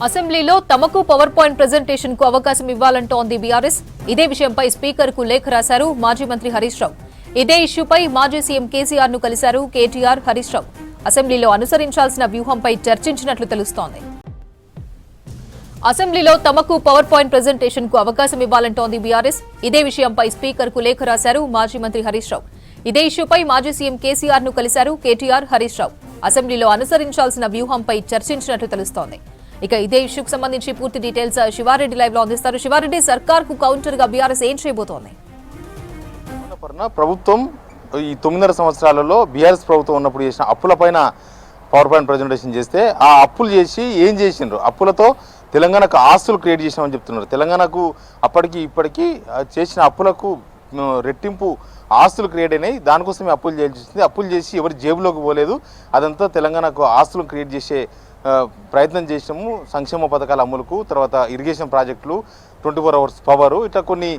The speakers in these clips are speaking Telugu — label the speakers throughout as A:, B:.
A: అసెంబ్లీలో తమకు పవర్ పాయింట్ ప్రెజెంటేషన్ కు అవకాశం ఇవ్వాలంటోంది బీఆర్ఎస్. ఇదే విషయంపై స్పీకర్ కు లేఖ రాశారు మాజీ మంత్రి హరీష్ రావు. ఇదే ఇష్యూపై మాజీ సీఎం కేసీఆర్ ను కలిశారు కేటీఆర్, హరీష్ రావు. అసెంబ్లీలో అనుసరించాల్సిన వ్యూహంపై చర్చించినట్లు తెలుస్తోంది. అసెంబ్లీలో తమకు పవర్ పాయింట్ ప్రెజెంటేషన్ కు అవకాశం ఇవ్వాలంటోంది బీఆర్ఎస్. ఇదే విషయంపై స్పీకర్ కు లేఖ రాశారు మాజీ మంత్రి హరీష్ రావు. ఇదే ఇష్యూపై మాజీ సీఎం కేసీఆర్ ను కలిశారు కేటీఆర్, హరీష్ రావు. అసెంబ్లీలో అనుసరించాల్సిన వ్యూహంపై చర్చించినట్లు తెలుస్తోంది. ఇక ఇదే ఇష్యూకు సంబంధించి పూర్తి డీటెయిల్స్ శివారెడ్డి లైవ్ లో అందిస్తారు. శివారెడ్డి, సర్కార్ కు కౌంటర్ గా బీఆర్ఎస్ ఏం చేయబోతోంది?
B: ప్రభుత్వం ఈ 9.5 సంవత్సరాలలో బీఆర్ఎస్ ప్రభుత్వం ఉన్నప్పుడు చేసిన అప్పులపైన పవర్ పాయింట్ ప్రజెంటేషన్ చేస్తే ఆ అప్పులు చేసి ఏం చేసిండ్రు, అప్పులతో తెలంగాణకు ఆస్తులు క్రియేట్ చేసినామని చెప్తున్నారు. తెలంగాణకు అప్పటికి ఇప్పటికీ చేసిన అప్పులకు రెట్టింపు ఆస్తులు క్రియేట్ అయినాయి. దానికోసమే అప్పులు చేయాల్సింది. అప్పులు చేసి ఎవరి జేబులోకి పోలేదు. అదంతా తెలంగాణకు ఆస్తులు క్రియేట్ చేసే ప్రయత్నం చేసినాము. సంక్షేమ పథకాల అమలుకు, తర్వాత ఇరిగేషన్ ప్రాజెక్టులు, 24 hours పవరు, ఇట్లా కొన్ని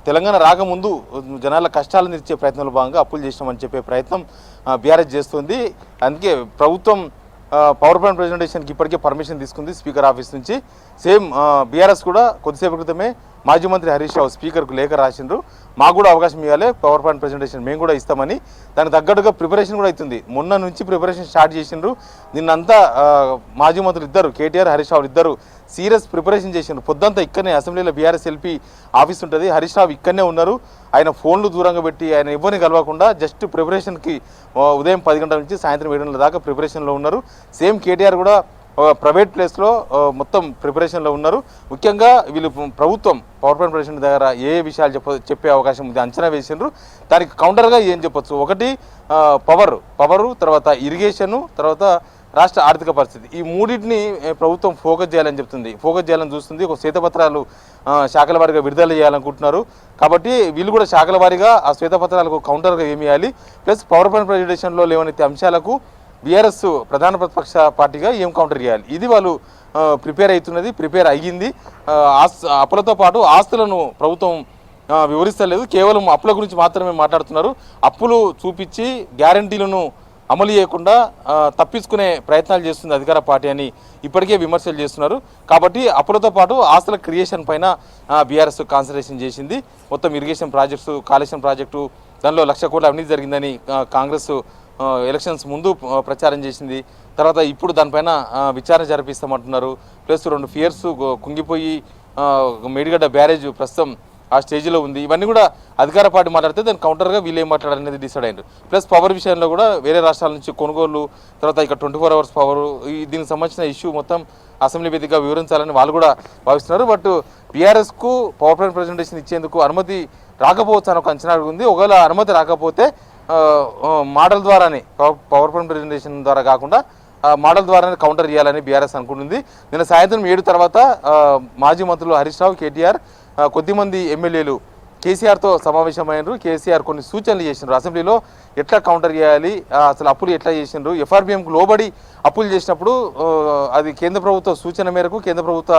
B: తెలంగాణ రాకముందు జనాల కష్టాలను తీర్చే ప్రయత్నంలో భాగంగా అప్పులు చేసినామని చెప్పే ప్రయత్నం బీఆర్ఎస్ చేస్తుంది. అందుకే ప్రభుత్వం పవర్ పాయింట్ ప్రెజెంటేషన్కి ఇప్పటికే పర్మిషన్ తీసుకుంది స్పీకర్ ఆఫీస్ నుంచి. సేమ్ బీఆర్ఎస్ కూడా కొద్దిసేపు క్రితమే మాజీ మంత్రి హరీష్ రావు స్పీకర్కు లేఖ రాసిండ్రు. మాకు కూడా అవకాశం ఇవ్వాలి, పవర్ పాయింట్ ప్రెజెంటేషన్ మేము కూడా ఇస్తామని. దానికి తగ్గట్టుగా ప్రిపరేషన్ కూడా అవుతుంది. మొన్న నుంచి ప్రిపరేషన్ స్టార్ట్ చేసిండ్రు. నిన్నంతా మాజీ మంత్రులు ఇద్దరు, కేటీఆర్, హరీష్ రావు ఇద్దరు సీరియస్ ప్రిపరేషన్ చేసిండ్రు. పొద్దంతా ఇక్కడనే అసెంబ్లీలో బీఆర్ఎస్ ఎల్పీ ఆఫీస్ ఉంటుంది. హరీష్ రావు ఇక్కడనే ఉన్నారు. ఆయన ఫోన్లు దూరంగా పెట్టి ఆయన ఎవరిని కలవకుండా జస్ట్ ప్రిపరేషన్కి ఉదయం 10 గంటల నుంచి సాయంత్రం 7 గంటల దాకా ప్రిపరేషన్లో ఉన్నారు. సేమ్ కేటీఆర్ కూడా ప్రైవేట్ ప్లేస్లో మొత్తం ప్రిపరేషన్లో ఉన్నారు. ముఖ్యంగా వీళ్ళు ప్రభుత్వం పవర్ పాయింట్ ప్రెజెంటేషన్ దగ్గర ఏ విషయాలు చెప్పే అవకాశం ఉంది అంచనా వేసిండ్రు. దానికి కౌంటర్గా ఏం చెప్పొచ్చు, ఒకటి పవరు, తర్వాత ఇరిగేషను, తర్వాత రాష్ట్ర ఆర్థిక పరిస్థితి. ఈ మూడింటిని ప్రభుత్వం ఫోకస్ చేయాలని చెప్తుంది, ఫోకస్ చేయాలని చూస్తుంది. ఒక శ్వేతపత్రాలు శాఖల వారీగా విడుదల చేయాలనుకుంటున్నారు. కాబట్టి వీళ్ళు కూడా శాఖల వారీగా ఆ శ్వేతపత్రాలకు కౌంటర్గా ఏమి ఇవ్వాలి, ప్లస్ పవర్ పాయింట్ ప్రెజెంటేషన్లో లేవనెత్తే అంశాలకు బీఆర్ఎస్ ప్రధాన ప్రతిపక్ష పార్టీగా ఏం కౌంటర్ చేయాలి, ఇది వాళ్ళు ప్రిపేర్ అయ్యింది. అప్పులతో పాటు ఆస్తులను ప్రభుత్వం వివరిస్తలేదు. కేవలం అప్పుల గురించి మాత్రమే మాట్లాడుతున్నారు. అప్పులు చూపించి గ్యారంటీలను అమలు చేయకుండా తప్పించుకునే ప్రయత్నాలు చేస్తుంది అధికార పార్టీ అని ఇప్పటికే విమర్శలు చేస్తున్నారు. కాబట్టి అప్పులతో పాటు ఆస్తుల క్రియేషన్ పైన బీఆర్ఎస్ కాన్సన్ట్రేషన్ చేసింది. మొత్తం ఇరిగేషన్ ప్రాజెక్ట్స్, కాళేశ్వరం ప్రాజెక్టు, దానిలో 1,00,000 కోట్ల అవినీతి జరిగిందని కాంగ్రెస్ ఎలక్షన్స్ ముందు ప్రచారం చేసింది. తర్వాత ఇప్పుడు దానిపైన విచారణ జరిపిస్తామంటున్నారు. ప్లస్ 2 ఫియర్స్ కుంగిపోయి మేడిగడ్డ బ్యారేజ్ ప్రస్తుతం ఆ స్టేజ్లో ఉంది. ఇవన్నీ కూడా అధికార పార్టీ మాట్లాడితే దాని కౌంటర్గా వీళ్ళు ఏం మాట్లాడాలనేది డిసైడ్ అయ్యారు. ప్లస్ పవర్ విషయంలో కూడా వేరే రాష్ట్రాల నుంచి కొనుగోలు, తర్వాత ఇక్కడ 24 hours పవర్, దీనికి సంబంధించిన ఇష్యూ మొత్తం అసెంబ్లీ వేదికగా వివరించాలని వాళ్ళు కూడా భావిస్తున్నారు. బట్ బీఆర్ఎస్కు పవర్ పాయింట్ ప్రెజెంటేషన్ ఇచ్చేందుకు అనుమతి రాకపోవచ్చు అని ఒక అంచనా ఉంది. ఒకవేళ అనుమతి రాకపోతే మోడల్ ద్వారానే, పవర్ పాయింట్ ప్రెజెంటేషన్ ద్వారా కాకుండా మోడల్ ద్వారానే కౌంటర్ చేయాలని బీఆర్ఎస్ అనుకుంటుంది. నిన్న సాయంత్రం 7 తర్వాత మాజీ మంత్రులు హరీష్ రావు, కేటీఆర్, కొద్దిమంది ఎమ్మెల్యేలు కేసీఆర్తో సమావేశమైనారు. కేసీఆర్ కొన్ని సూచనలు చేసినారు. అసెంబ్లీలో ఎట్లా కౌంటర్ చేయాలి, అసలు అప్పులు ఎట్లా చేసినారు, ఎఫ్ఆర్బిఎంకు లోబడి అప్పులు చేసినప్పుడు అది కేంద్ర ప్రభుత్వ సూచన మేరకు, కేంద్ర ప్రభుత్వ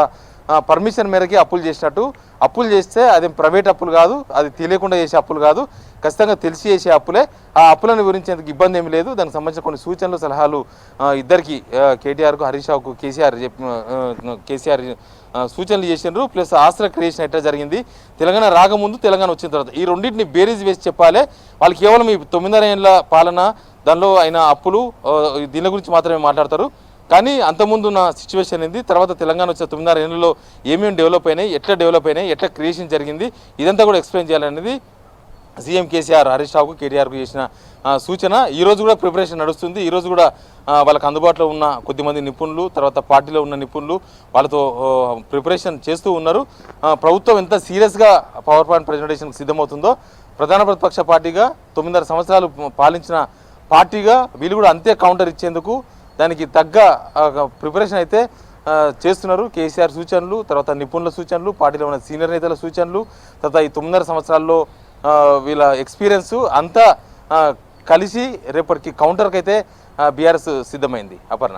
B: పర్మిషన్ మేరకి అప్పులు చేసినట్టు, అప్పులు చేస్తే అది ప్రైవేట్ అప్పులు కాదు, అది తెలియకుండా చేసే అప్పులు కాదు, ఖచ్చితంగా తెలిసి చేసే అప్పులే. ఆ అప్పులను వివరించేందుకు ఇబ్బంది ఏమి లేదు. దానికి సంబంధించిన కొన్ని సూచనలు, సలహాలు ఇద్దరికి, కేటీఆర్కు, హరీష్ రావుకు కేసీఆర్ సూచనలు చేసినారు. ప్లస్ ఆస్తుల క్రియేషన్ ఎట్లా జరిగింది, తెలంగాణ రాకముందు, తెలంగాణ వచ్చిన తర్వాత, ఈ రెండింటిని బేరీజ్ వేసి చెప్పాలి. వాళ్ళు కేవలం ఈ 9.5 ఏళ్ల పాలన, దానిలో అయిన అప్పులు, దీని గురించి మాత్రమే మాట్లాడతారు. కానీ అంతకుముందు ఉన్న సిచ్యువేషన్ ఏంది, తర్వాత తెలంగాణ వచ్చిన 9.5 ఏళ్ళలో ఏమేమి డెవలప్ అయినాయి, ఎట్లా క్రియేషన్ జరిగింది, ఇదంతా కూడా ఎక్స్ప్లెయిన్ చేయాలనేది సీఎం కేసీఆర్ హరీష్ రావుకు, కేటీఆర్కు చేసిన సూచన. ఈరోజు కూడా ప్రిపరేషన్ నడుస్తుంది. ఈరోజు కూడా వాళ్ళకు అందుబాటులో ఉన్న కొద్దిమంది నిపుణులు, తర్వాత పార్టీలో ఉన్న నిపుణులు వాళ్ళతో ప్రిపరేషన్ చేస్తూ ఉన్నారు. ప్రభుత్వం ఎంత సీరియస్గా పవర్ పాయింట్ ప్రెజెంటేషన్కి సిద్ధమవుతుందో, ప్రధాన ప్రతిపక్ష పార్టీగా 9.5 సంవత్సరాలు పాలించిన పార్టీగా వీళ్ళు కూడా అంతే కౌంటర్ ఇచ్చేందుకు దానికి తగ్గ ప్రిపరేషన్ అయితే చేస్తున్నారు. కేసీఆర్ సూచనలు, తర్వాత నిపుణుల సూచనలు, పార్టీలో ఉన్న సీనియర్ నేతల సూచనలు, తర్వాత ఈ 9.5 సంవత్సరాల్లో వీళ్ళ ఎక్స్పీరియన్స్ అంతా కలిసి రేపటికి కౌంటర్కి అయితే బీఆర్ఎస్ సిద్ధమైంది. అపర్ణ.